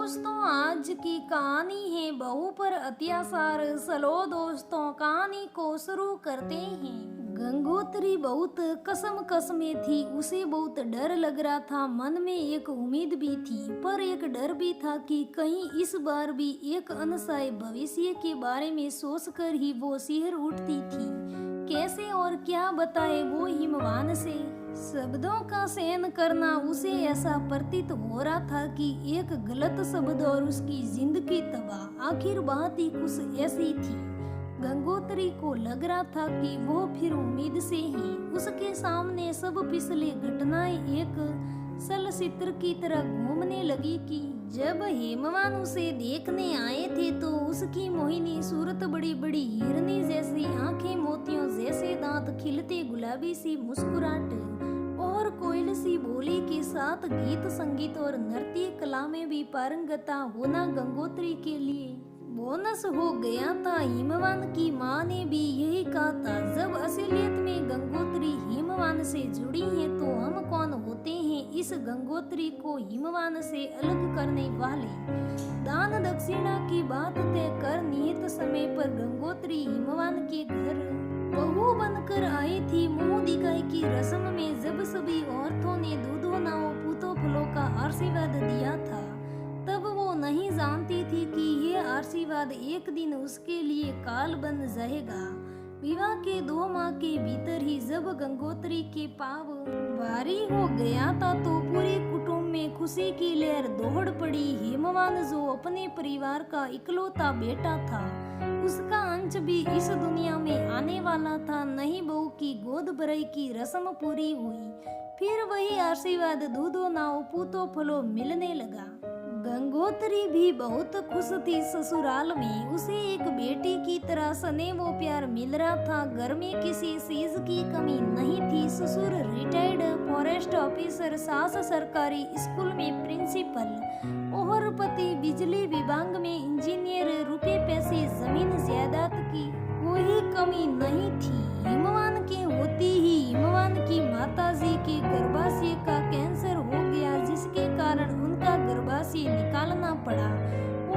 दोस्तों, आज की कहानी है बहू पर अत्याचार। चलो दोस्तों, कहानी को शुरू करते हैं। गंगोत्री बहुत कसम कसमे थी। उसे बहुत डर लग रहा था। मन में एक उम्मीद भी थी, पर एक डर भी था कि कहीं इस बार भी एक अनसाय भविष्य के बारे में सोचकर ही वो सिहर उठती थी। कैसे और क्या बताए वो हिमवान से। शब्दों का चयन करना उसे ऐसा प्रतीत हो रहा था कि एक गलत शब्द और उसकी जिंदगी तबाह। आखिर बात ही कुछ ऐसी थी। गंगोत्री को लग रहा था कि वो फिर उम्मीद से ही उसके सामने सब पिछली घटनाएं एक चलचित्र की तरह घूमने लगी कि जब हेमवान उसे देखने आए थे तो उसकी मोहिनी सूरत, बड़ी बड़ी हिरनी जैसी आंखें, मोतियों जैसे दांत, खिलते गुलाबी सी मुस्कुराहट और कोयल सी बोली के साथ गीत संगीत और नृत्य कला में भी पारंगता होना गंगोत्री के लिए बोनस हो गया था। हिमवान की माँ ने भी यही कहा था। जब असलियत में गंगोत्री हिमवान से जुड़ी है तो हम कौन होते हैं इस गंगोत्री को हिमवान से अलग करने वाले। दान दक्षिणा की बात तय कर नियत समय पर गंगोत्री हिमवान के घर बहू बनकर आई थी। मुंह दिखाई की रस्म में जब सभी औरतों ने दूधों नाव पूतों फलों का आशीर्वाद दिया था, तब वो नहीं जानती थी कि ये आशीर्वाद एक दिन उसके लिए काल बन जाएगा। विवाह के 2 माह के भीतर ही जब गंगोत्री के पाव भारी हो गया था तो पूरे कुटुंब में खुशी की लहर दौड़ पड़ी। हेमवान जो अपने परिवार का इकलौता बेटा था, उसका अंश भी इस दुनिया में आने वाला था। नई बहू की गोद भराई की रस्म पूरी हुई। फिर वही आशीर्वाद दूधो नाव पूतो फलो मिलने लगा। गंगोत्री भी बहुत खुश थी। ससुराल में उसे एक बेटी की तरह स्नेह व प्यार मिल रहा था। घर में किसी चीज की कमी नहीं थी। ससुर रिटायर्ड फॉरेस्ट ऑफिसर, सास सरकारी स्कूल में प्रिंसिपल और पति बिजली विभाग में इंजीनियर। रुपए पैसे जमीन जायदाद की कोई कमी नहीं थी। हिमवान के होती ही हिमवान की माताजी के गर्भाशय का कैंसर हो गया, जिसके कारण उनका गर्भाशय निकालना पड़ा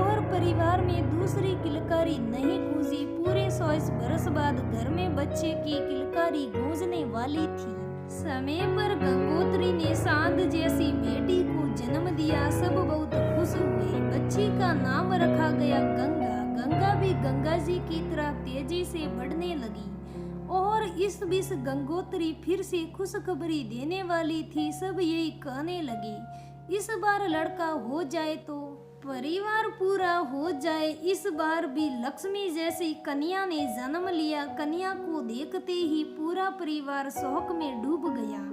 और परिवार में दूसरी किलकारी नहीं गूंजी। पूरे 100 बरस बाद घर में बच्चे की किलकारी गूंजने वाली थी। समय पर गंगोत्री ने सांद जैसी बेटी को जन्म दिया। सब बहुत खुश हुए। बच्ची का नाम रखा गया गंगा। गंगा भी गंगा जी की तरह तेजी से बढ़ने लगी और इस बीच गंगोत्री फिर से खुशखबरी देने वाली थी। सब यही कहने लगे, इस बार लड़का हो जाए तो परिवार पूरा हो जाए। इस बार भी लक्ष्मी जैसी कन्या ने जन्म लिया। कन्या को देखते ही पूरा परिवार शौक में डूब गया।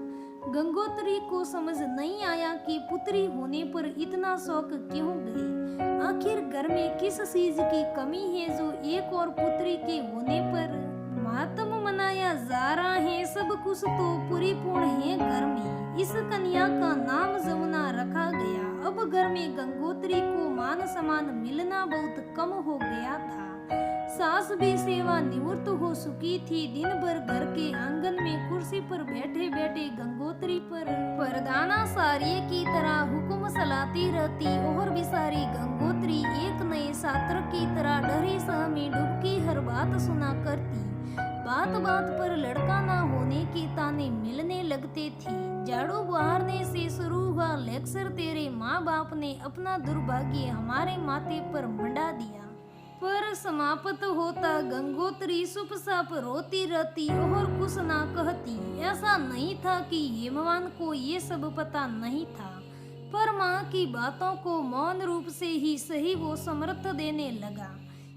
गंगोत्री को समझ नहीं आया कि पुत्री होने पर इतना शौक क्यों गए। आखिर घर में किस चीज की कमी है जो एक और पुत्री के होने पर मातम मनाया जा रहा है। सब कुछ तो परिपूर्ण है घर में। इस कन्या का नाम जमुना रखा गया। अब घर में गंगोत्री को मान सम्मान मिलना बहुत कम हो गया था। सास भी सेवा निवृत्त हो चुकी थी। दिन भर घर के आंगन में कुर्सी पर बैठे बैठे गंगोत्री पर प्रधानाचार्य की तरह हुक्म चलाती रहती और बेचारी गंगोत्री एक नए छात्र की तरह डरी सह में डूबकी हर बात सुना करती। बात बात पर लड़का ना होने के ताने मिलने लगते थे। झाड़ू बहारने से शुरू हुआ लेक्चर, तेरे माँ बाप ने अपना दुर्भाग्य हमारे माथे पर मंडा दिया, पर समाप्त होता गंगोत्री चुपचाप रोती रहती और कुछ ना कहती। ऐसा नहीं था कि हेमवान को ये सब पता नहीं था, पर माँ की बातों को मौन रूप से ही सही वो समर्थ देने लगा।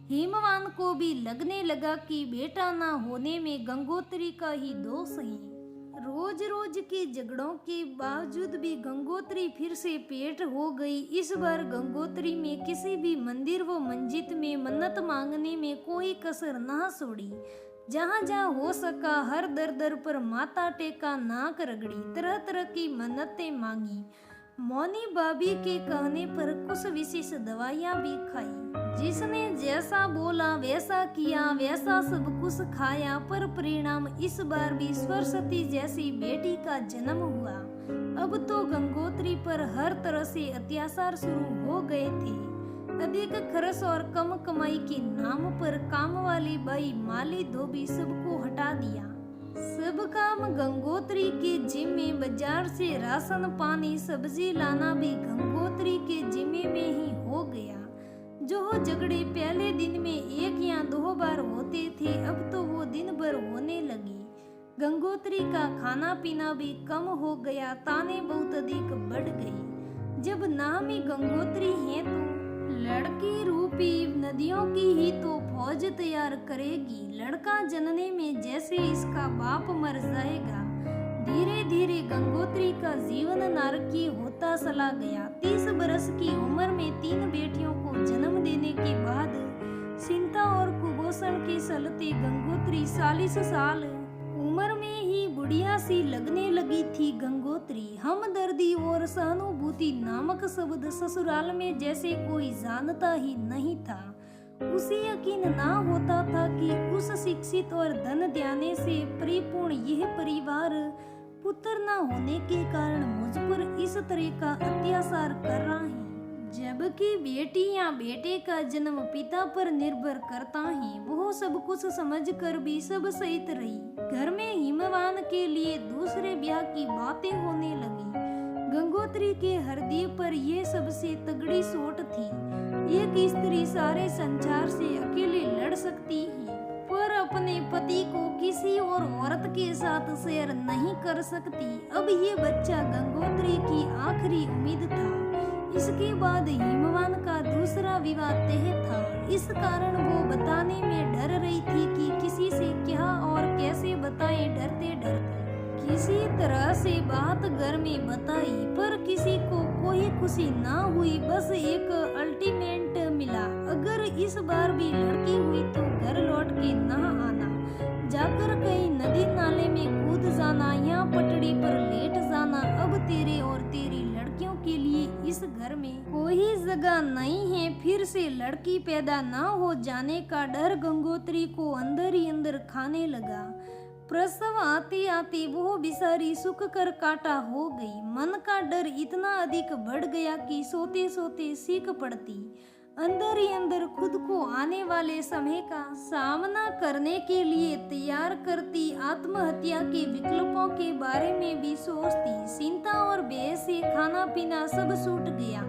हेमवान को भी लगने लगा कि बेटा ना होने में गंगोत्री का ही दोष है। रोज रोज के झगड़ों के बावजूद भी गंगोत्री फिर से पेट हो गई। इस बार गंगोत्री में किसी भी मंदिर व मस्जिद में मन्नत मांगने में कोई कसर ना छोड़ी। जहाँ जहाँ हो सका हर दर दर पर माथा टेका, नाक रगड़ी, तरह तरह की मन्नतें मांगी। मौनी भाभी के कहने पर कुछ विशेष दवाइयाँ भी खाई। जिसने जैसा बोला वैसा किया, वैसा सब कुछ खाया, पर परिणाम इस बार भी सरस्वती जैसी बेटी का जन्म हुआ। अब तो गंगोत्री पर हर तरह से अत्याचार शुरू हो गए थे। अधिक खर्च और कम कमाई के नाम पर काम वाली बाई माली धोबी सबको हटा दिया। सब काम गंगोत्री के जिम्मे, बाजार से राशन पानी सब्जी लाना भी गंगोत्री के जिम्मे में ही हो गया। जो झगड़े पहले दिन में एक या दो बार होते थे, अब तो वो दिन भर होने लगे। गंगोत्री का खाना पीना भी कम हो गया, ताने बहुत अधिक बढ़ गई। जब नाम ही गंगोत्री है तो लड़की रूपी नदियों की ही तो फौज तैयार करेगी। लड़का जनने में जैसे इसका बाप मर जाएगा। धीरे धीरे गंगोत्री का जीवन नारकीय होता चला गया। 30 बरस की उम्र में 3 बेटियों को जन्म देने के बाद चिंता और कुपोषण के चलते गंगोत्री 40 साल उम्र में ही बुढ़िया सी लगने लगी थी। गंगोत्री हमदर्दी और सहानुभूति नामक शब्द ससुराल में जैसे कोई जानता ही नहीं था। उसे यकीन ना होता था कि उस शिक्षित और धन देने से परिपूर्ण यह परिवार पुत्र न होने के कारण मुझ पर इस तरह का अत्याचार कर रहा है। जबकि बेटी या बेटे का जन्म पिता पर निर्भर करता है। वो सब कुछ समझकर भी सब सहित रही। घर में हिमवान के लिए दूसरे ब्याह की बातें होने लगी। गंगोत्री के हृदय पर यह सबसे तगड़ी चोट थी। एक स्त्री सारे संसार से अकेले लड़ सकती है, पर अपने पति को किसी और औरत के साथ शेयर नहीं कर सकती। अब ये बच्चा गंगोत्री की आखिरी उम्मीद था। इसके बाद हिमवान का दूसरा विवाह तय था। इस कारण वो बताने में डर रही थी कि किसी से क्या और कैसे बताएं। डरते डरते किसी तरह से बात घर में बताई, पर किसी को कोई खुशी ना हुई। बस एक अल्टीमेट मिला, अगर इस बार भी लड़की हुई तो घर लौट के ना आना, जाकर कहीं नदी नाले में कूद जाना या पटड़ी पर लेट जाना। अब तेरे और तेरी लड़कियों के लिए इस घर में कोई जगह नहीं है। फिर से लड़की पैदा ना हो जाने का डर गंगोत्री को अंदर ही अंदर खाने लगा। प्रसव आते आते वो बिसारी सुख कर काटा हो गई। मन का डर इतना अधिक बढ़ गया कि सोते सोते सीख पड़ती। अंदर ही अंदर खुद को आने वाले समय का सामना करने के लिए तैयार करती। आत्महत्या के विकल्पों के बारे में भी सोचती। चिंता और भय से खाना पीना सब छूट गया।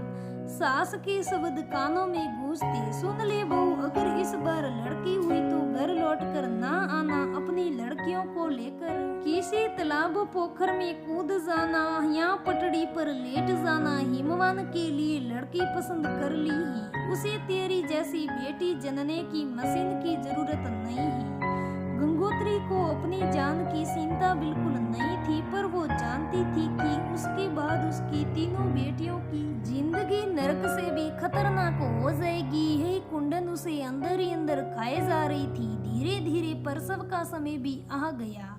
सास के शब्द कानों में गूंजते, सुन ले बहू, अगर इस बार लड़की हुई तो घर लौट कर ना आना। अपनी लड़कियों को लेकर किसी तालाब पोखर में कूद जाना या पटड़ी पर लेट जाना। हिमवान के लिए लड़की पसंद कर ली है। उसे तेरी जैसी बेटी जनने की मशीन की जरूरत नहीं है। गंगोत्री को अपनी जान की चिंता बिल्कुल नहीं थी, पर वो जानती थी कि उसके बाद उसकी तीनों बेटियों की जिंदगी नरक से भी खतरनाक हो जाएगी। यही कुंडन उसे अंदर ही अंदर खाए जा रही थी। धीरे धीरे प्रसव का समय भी आ गया।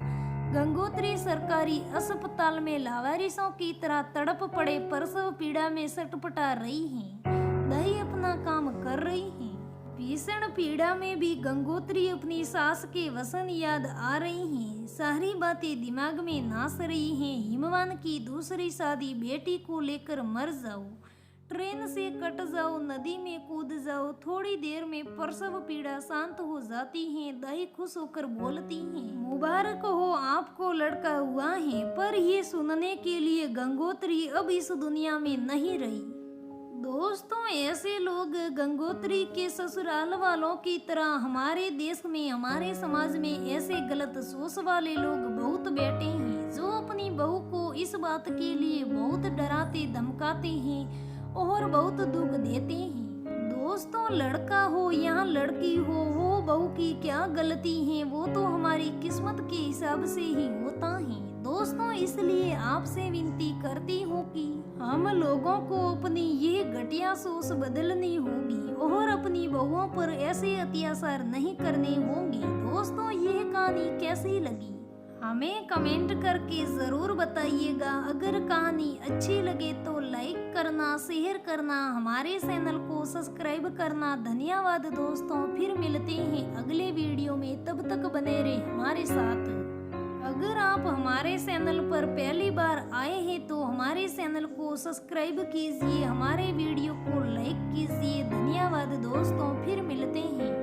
गंगोत्री सरकारी अस्पताल में लावारिसों की तरह तड़प पड़े प्रसव पीड़ा में सटपटा रही है। दाई अपना काम कर रही है। भीषण पीड़ा में भी गंगोत्री अपनी सास के वचन याद आ रही हैं। सारी बातें दिमाग में नाच रही हैं। हिमवान की दूसरी शादी, बेटी को लेकर मर जाओ, ट्रेन से कट जाओ, नदी में कूद जाओ। थोड़ी देर में प्रसव पीड़ा शांत हो जाती है। दाई खुश होकर बोलती हैं, मुबारक हो, आपको लड़का हुआ है। पर ये सुनने के लिए गंगोत्री अब इस दुनिया में नहीं रही। दोस्तों, ऐसे लोग गंगोत्री के ससुराल वालों की तरह हमारे देश में, हमारे समाज में ऐसे गलत सोच वाले लोग बहुत बैठे हैं, जो अपनी बहू को इस बात के लिए बहुत डराते धमकाते हैं और बहुत दुख देते हैं। दोस्तों, लड़का हो या लड़की हो, वो बहू की क्या गलती है, वो तो हमारी किस्मत के हिसाब से ही होता है। दोस्तों, इसलिए आपसे विनती करती हूँ कि हम लोगों को अपनी ये घटिया सोच बदलनी होगी और अपनी बहुओं पर ऐसे अत्याचार नहीं करने होंगे। दोस्तों, ये कहानी कैसी लगी हमें कमेंट करके जरूर बताइएगा। अगर कहानी अच्छी लगे तो लाइक करना, शेयर करना, हमारे चैनल को सब्सक्राइब करना। धन्यवाद दोस्तों, फिर मिलते हैं अगले वीडियो में। तब तक बने रहे हमारे साथ। अगर आप हमारे चैनल पर पहली बार आए हैं तो हमारे चैनल को सब्सक्राइब कीजिए, हमारे वीडियो को लाइक कीजिए। धन्यवाद दोस्तों, फिर मिलते हैं।